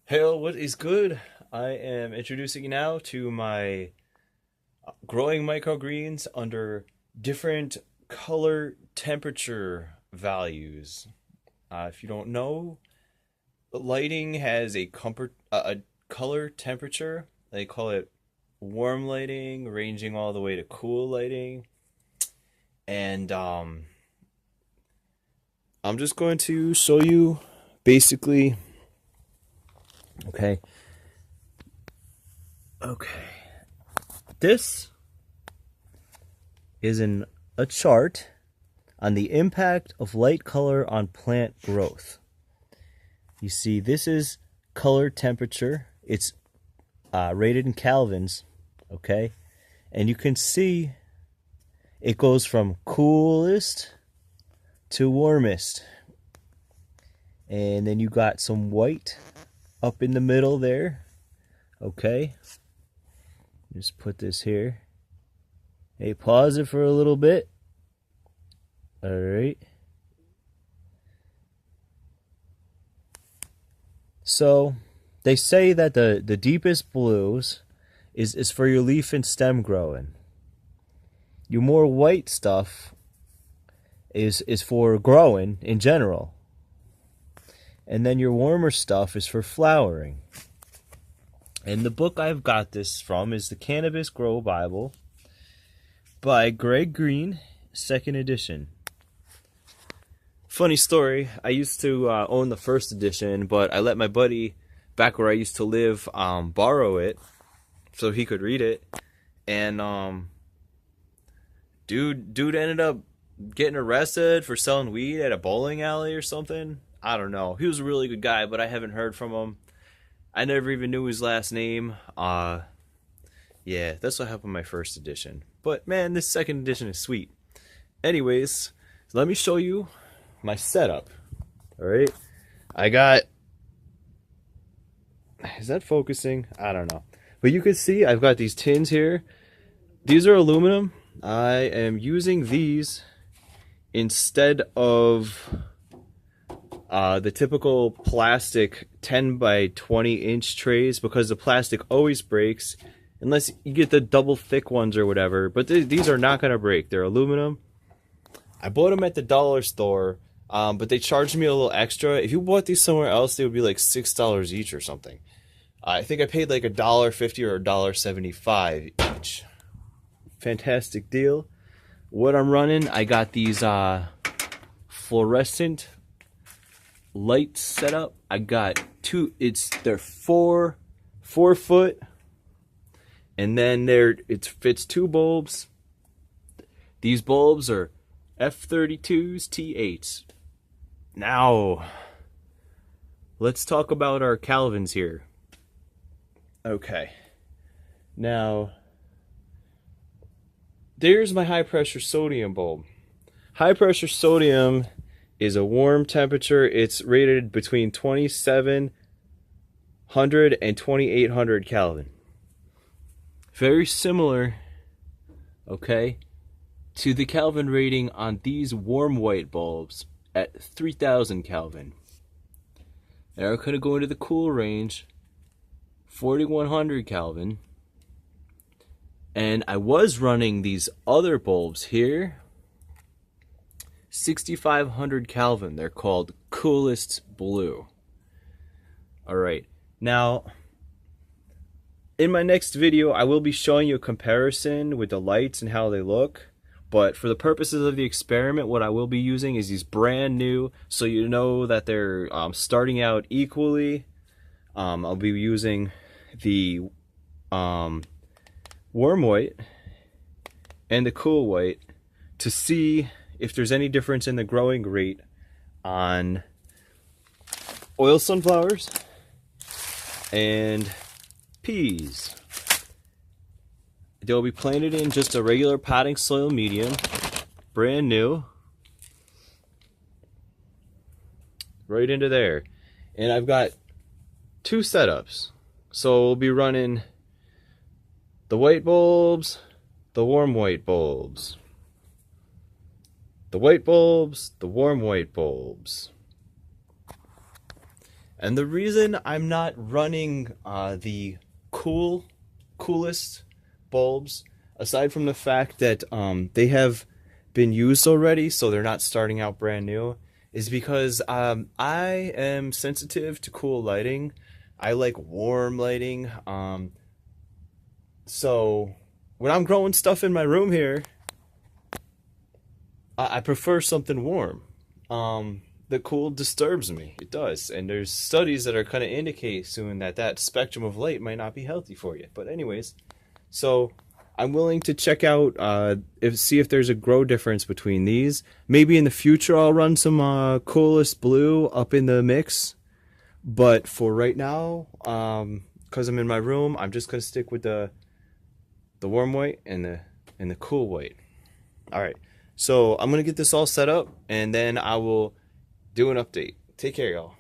Hail, what is good? I am introducing you now to my growing microgreens under different color temperature values. If you don't know, lighting has a color temperature. They call it warm lighting, ranging all the way to cool lighting. And I'm just going to show you basically. Okay. Okay. This is a chart on the impact of light color on plant growth. You see, this is color temperature. It's rated in Kelvins, okay? And you can see it goes from coolest to warmest. And then you got some white up in the middle there. Okay. Just put this here. Hey, pause it for a little bit. Alright. So, they say that the deepest blues is for your leaf and stem growing. Your more white stuff is for growing in general. And then your warmer stuff is for flowering. And the book I've got this from is the Cannabis Grow Bible by Greg Green, 2nd edition. Funny story, I used to own the 1st edition, but I let my buddy back where I used to live borrow it so he could read it. And dude ended up getting arrested for selling weed at a bowling alley or something. I don't know. He was a really good guy, but I haven't heard from him. I never even knew his last name. Yeah, that's what happened in my 1st edition. But man, this 2nd edition is sweet. Anyways, let me show you my setup. Alright? I got... Is that focusing? I don't know. But you can see I've got these tins here. These are aluminum. I am using these instead of the typical plastic 10 by 20 inch trays, because the plastic always breaks unless you get the double thick ones or whatever. But these are not going to break. They're aluminum. I bought them at the dollar store, but they charged me a little extra. If you bought these somewhere else, they would be like $6 each or something. I think I paid like $1.50 or $1.75 each. Fantastic deal. What I'm running, I got these fluorescent light setup. I got they're 4 foot, and then it fits 2 bulbs. These bulbs are F32s T8s. Now let's talk about our Kelvins here. Okay, now there's my high pressure sodium bulb. High pressure sodium is a warm temperature. It's rated between 2700 and 2800 Kelvin. Very similar, okay, to the Kelvin rating on these warm white bulbs at 3000 Kelvin. Now we're going to go into the cool range, 4100 Kelvin. And I was running these other bulbs here, 6500 Kelvin. They're called Coolest Blue. Alright, now in my next video I will be showing you a comparison with the lights and how they look. But for the purposes of the experiment, what I will be using is these brand new, so you know that they're starting out equally. I'll be using the warm white and the cool white to see if there's any difference in the growing rate on oil sunflowers and peas. They'll be planted in just a regular potting soil medium, brand new, right into there. And I've got 2 setups, so we'll be running the white bulbs, the warm white bulbs. The white bulbs, the warm white bulbs. And the reason I'm not running the coolest bulbs, aside from the fact that they have been used already, so they're not starting out brand new, is because I am sensitive to cool lighting. I like warm lighting. So when I'm growing stuff in my room here, I prefer something warm. The cool disturbs me. It does. And there's studies that are kind of indicate soon that that spectrum of light might not be healthy for you. But anyways, so I'm willing to check out, see if there's a grow difference between these. Maybe in the future I'll run some coolest blue up in the mix. But for right now, because I'm in my room, I'm just gonna stick with the warm white and the cool white. All right. So I'm gonna get this all set up, and then I will do an update. Take care, y'all.